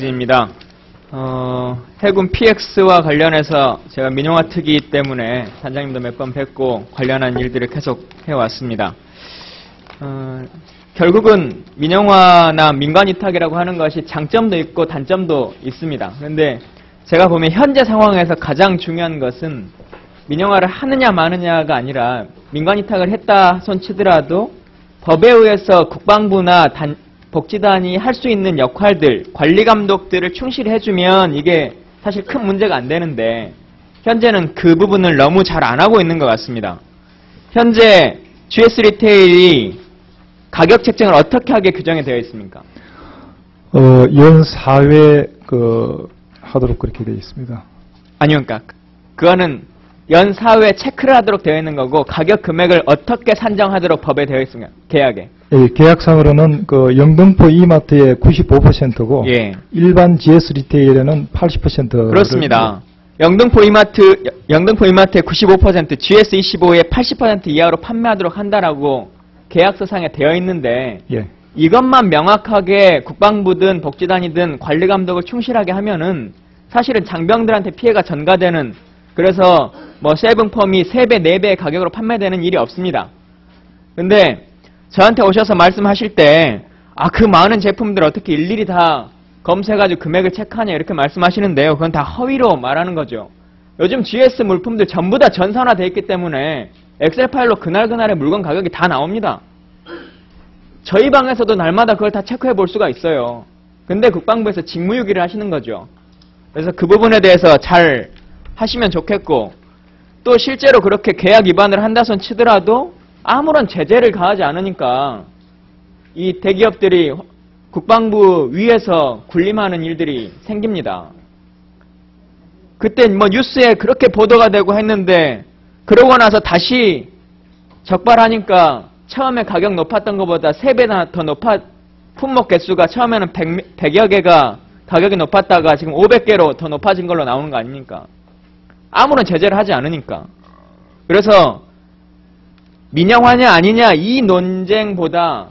입니다. 해군 PX와 관련해서 제가 민영화 특위 때문에 단장님도 몇 번 뵙고 관련한 일들을 계속 해왔습니다. 결국은 민영화나 민간위탁이라고 하는 것이 장점도 있고 단점도 있습니다. 그런데 제가 보면 현재 상황에서 가장 중요한 것은 민영화를 하느냐 마느냐가 아니라 민간위탁을 했다 손치더라도 법에 의해서 국방부나 복지단이 할 수 있는 역할들, 관리감독들을 충실히 해주면 이게 사실 큰 문제가 안 되는데 현재는 그 부분을 너무 잘 안 하고 있는 것 같습니다. 현재 GS 리테일이 가격 책정을 어떻게 하게 규정이 되어 있습니까? 연 4회 하도록 그렇게 되어 있습니다. 아니요, 그러니까 그거는 연 4회 체크를 하도록 되어 있는 거고 가격 금액을 어떻게 산정하도록 법에 되어 있습니까? 계약에. 예, 계약상으로는 영등포 이마트의 95%고 예. 일반 GS 리테일에는 80%. 그렇습니다. 영등포 이마트의 95%, GS25의 80% 이하로 판매하도록 한다라고 계약서상에 되어 있는데 예. 이것만 명확하게 국방부든 복지단이든 관리감독을 충실하게 하면은 사실은 장병들한테 피해가 전가되는, 그래서 뭐 세븐펌이 3배, 4배의 가격으로 판매되는 일이 없습니다. 근데 저한테 오셔서 말씀하실 때 그 많은 제품들 어떻게 일일이 다 검색해가지고 금액을 체크하냐 이렇게 말씀하시는데요. 그건 다 허위로 말하는 거죠. 요즘 GS 물품들 전부 다 전산화되어 있기 때문에 엑셀 파일로 그날그날의 물건 가격이 다 나옵니다. 저희 방에서도 날마다 그걸 다 체크해 볼 수가 있어요. 근데 국방부에서 직무유기를 하시는 거죠. 그래서 그 부분에 대해서 잘 하시면 좋겠고, 또 실제로 그렇게 계약 위반을 한다손 치더라도 아무런 제재를 가하지 않으니까 이 대기업들이 국방부 위에서 군림하는 일들이 생깁니다. 그때 뭐 뉴스에 그렇게 보도가 되고 했는데 그러고 나서 다시 적발하니까 처음에 가격 높았던 것보다 3배나 더 품목 개수가 처음에는 100여 개가 가격이 높았다가 지금 500개로 더 높아진 걸로 나오는 거 아닙니까? 아무런 제재를 하지 않으니까. 그래서 민영화냐 아니냐 이 논쟁보다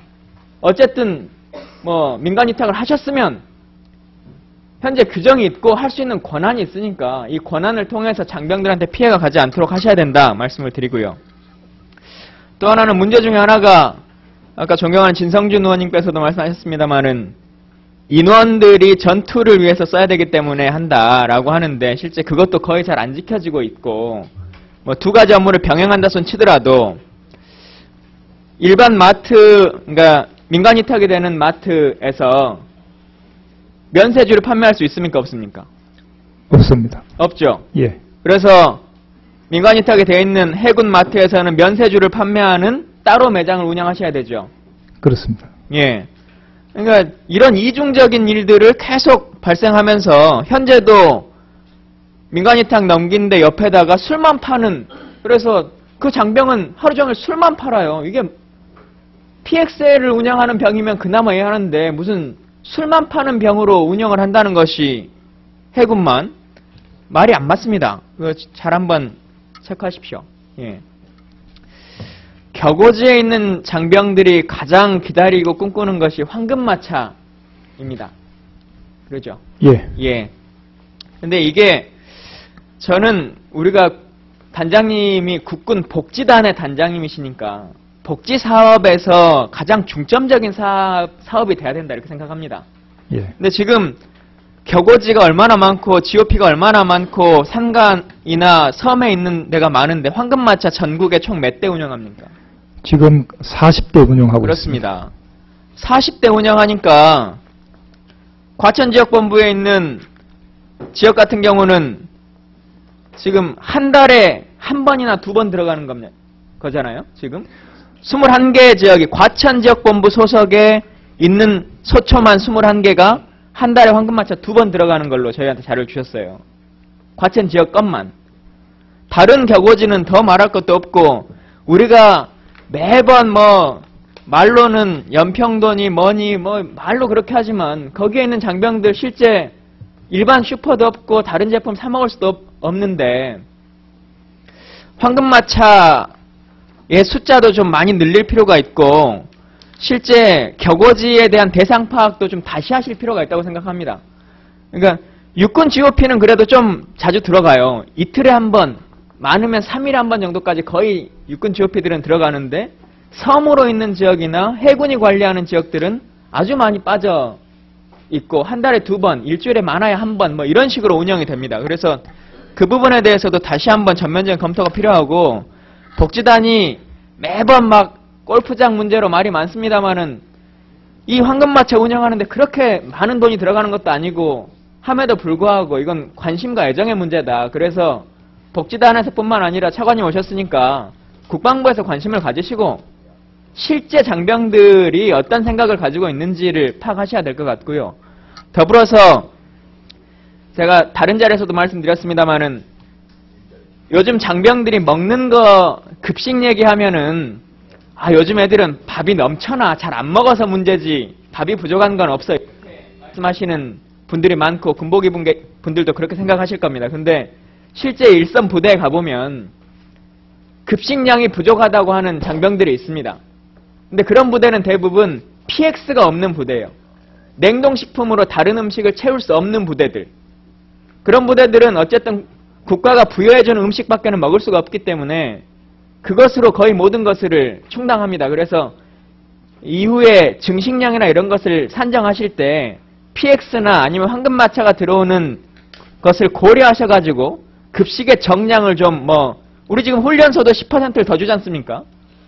어쨌든 뭐 민간위탁을 하셨으면 현재 규정이 있고 할 수 있는 권한이 있으니까 이 권한을 통해서 장병들한테 피해가 가지 않도록 하셔야 된다 말씀을 드리고요. 또 하나는 문제 중에 하나가 아까 존경하는 진성준 의원님께서도 말씀하셨습니다만은 인원들이 전투를 위해서 써야 되기 때문에 한다라고 하는데 실제 그것도 거의 잘 안 지켜지고 있고, 뭐 2가지 업무를 병행한다 손 치더라도 일반 마트, 그러니까 민간위탁이 되는 마트에서 면세주를 판매할 수 있습니까? 없습니까? 없습니다. 없죠. 예. 그래서 민간위탁이 되어 있는 해군 마트에서는 면세주를 판매하는 따로 매장을 운영하셔야 되죠. 그렇습니다. 예. 그러니까 이런 이중적인 일들을 계속 발생하면서 현재도 민간위탁 넘긴데 옆에다가 술만 파는, 그래서 그 장병은 하루 종일 술만 팔아요. 이게 PXL을 운영하는 병이면 그나마 이해하는데 무슨 술만 파는 병으로 운영을 한다는 것이 해군만 말이 안 맞습니다. 그거 잘 한번 체크하십시오. 예. 격오지에 있는 장병들이 가장 기다리고 꿈꾸는 것이 황금마차입니다. 그러죠? 예. 예. 근데 이게 저는 우리가 단장님이 국군 복지단의 단장님이시니까 복지 사업에서 가장 중점적인 사업이 돼야 된다 이렇게 생각합니다. 예. 근데 지금 격오지가 얼마나 많고 GOP가 얼마나 많고 산간이나 섬에 있는 데가 많은데 황금마차 전국에 총 몇 대 운영합니까? 지금 40대 운영하고 그렇습니다. 있습니다. 40대 운영하니까 과천지역본부에 있는 지역 같은 경우는 지금 한 달에 한 번이나 2번 들어가는 거잖아요. 지금 21개 지역이 과천지역본부 소속에 있는 소초만 21개가 한 달에 황금마차 2번 들어가는 걸로 저희한테 자료를 주셨어요. 과천 지역 것만. 다른 격오지는 더 말할 것도 없고 우리가 매번 뭐 말로는 연평도니 뭐니 뭐 말로 그렇게 하지만 거기에 있는 장병들 실제 일반 슈퍼도 없고 다른 제품 사 먹을 수도 없는데 황금마차의 숫자도 좀 많이 늘릴 필요가 있고 실제 격오지에 대한 대상 파악도 좀 다시 하실 필요가 있다고 생각합니다. 그러니까 육군 GOP는 그래도 좀 자주 들어가요. 이틀에 한 번, 많으면 3일에 한 번 정도까지 거의 육군 GOP들은 들어가는데 섬으로 있는 지역이나 해군이 관리하는 지역들은 아주 많이 빠져 있고 한 달에 2번, 일주일에 많아야 한 번 뭐 이런 식으로 운영이 됩니다. 그래서 그 부분에 대해서도 다시 한번 전면적인 검토가 필요하고 복지단이 매번 막 골프장 문제로 말이 많습니다만은 이 황금마차 운영하는데 그렇게 많은 돈이 들어가는 것도 아니고 함에도 불구하고 이건 관심과 애정의 문제다. 그래서 복지단에서뿐만 아니라 차관님 오셨으니까 국방부에서 관심을 가지시고 실제 장병들이 어떤 생각을 가지고 있는지를 파악하셔야 될 것 같고요. 더불어서 제가 다른 자리에서도 말씀드렸습니다마는 요즘 장병들이 먹는 거 급식 얘기하면은 요즘 애들은 밥이 넘쳐나 잘 안 먹어서 문제지 밥이 부족한 건 없어요. 말씀하시는 분들이 많고 군복 입은 분들도 그렇게 생각하실 겁니다. 근데 실제 일선 부대에 가보면 급식량이 부족하다고 하는 장병들이 있습니다. 근데 그런 부대는 대부분 PX가 없는 부대예요. 냉동식품으로 다른 음식을 채울 수 없는 부대들. 그런 부대들은 어쨌든 국가가 부여해주는 음식밖에는 먹을 수가 없기 때문에 그것으로 거의 모든 것을 충당합니다. 그래서 이후에 증식량이나 이런 것을 산정하실 때 PX나 아니면 황금마차가 들어오는 것을 고려하셔가지고 급식의 정량을 좀 우리 지금 훈련소도 10%를 더 주지 않습니까?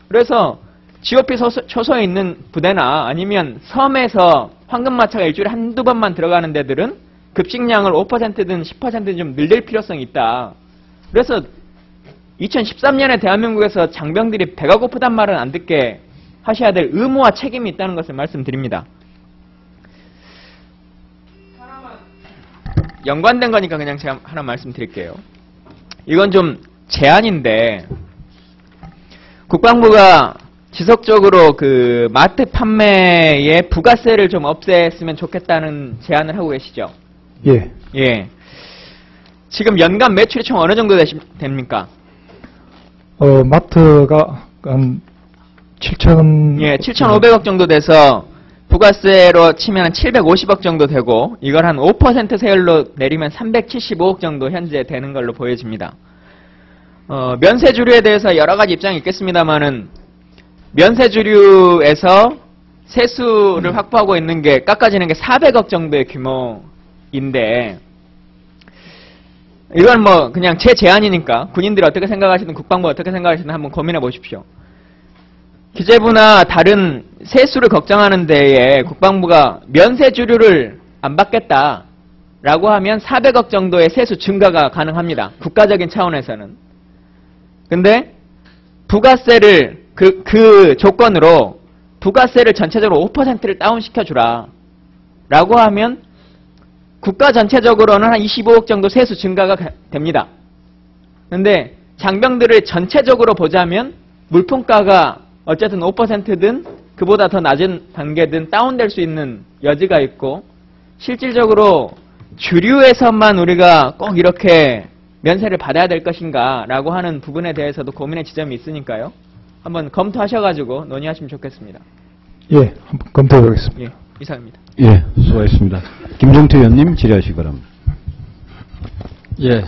그래서 GOP 초소에 있는 부대나 아니면 섬에서 황금마차가 일주일에 한두 번만 들어가는 데들은 급식량을 5%든 10%든 좀 늘릴 필요성이 있다. 그래서 2013년에 대한민국에서 장병들이 배가 고프단 말은 안 듣게 하셔야 될 의무와 책임이 있다는 것을 말씀드립니다. 연관된 거니까 그냥 제가 하나 말씀드릴게요. 이건 좀 제안인데 국방부가 지속적으로 그 마트 판매의 부가세를 좀 없앴으면 좋겠다는 제안을 하고 계시죠? 예. 예. 지금 연간 매출이 총 어느 정도 됩니까? 마트가 한 7천. 예, 7,500억 정도 돼서 부가세로 치면 750억 정도 되고 이걸 한 5% 세율로 내리면 375억 정도 현재 되는 걸로 보여집니다. 면세주류에 대해서 여러 가지 입장이 있겠습니다만은 면세주류에서 세수를 확보하고 있는 게 깎아지는 게 400억 정도의 규모인데 이건 그냥 제 제안이니까 군인들이 어떻게 생각하시든 국방부가 어떻게 생각하시든 한번 고민해 보십시오. 기재부나 다른 세수를 걱정하는 데에 국방부가 면세주류를 안 받겠다라고 하면 400억 정도의 세수 증가가 가능합니다. 국가적인 차원에서는. 근데 부가세를 그 조건으로 부가세를 전체적으로 5%를 다운시켜주라 라고 하면 국가 전체적으로는 한 25억 정도 세수 증가가 됩니다. 근데 장병들을 전체적으로 보자면 물품가가 어쨌든 5%든 그보다 더 낮은 단계든 다운될 수 있는 여지가 있고 실질적으로 주류에서만 우리가 꼭 이렇게 면세를 받아야 될 것인가 라고 하는 부분에 대해서도 고민의 지점이 있으니까요. 한번 검토하셔가지고 논의하시면 좋겠습니다. 예, 한번 검토해 보겠습니다. 예, 이상입니다. 예, 수고하셨습니다. 김종태 의원님 질의하시기 바랍니다. 예,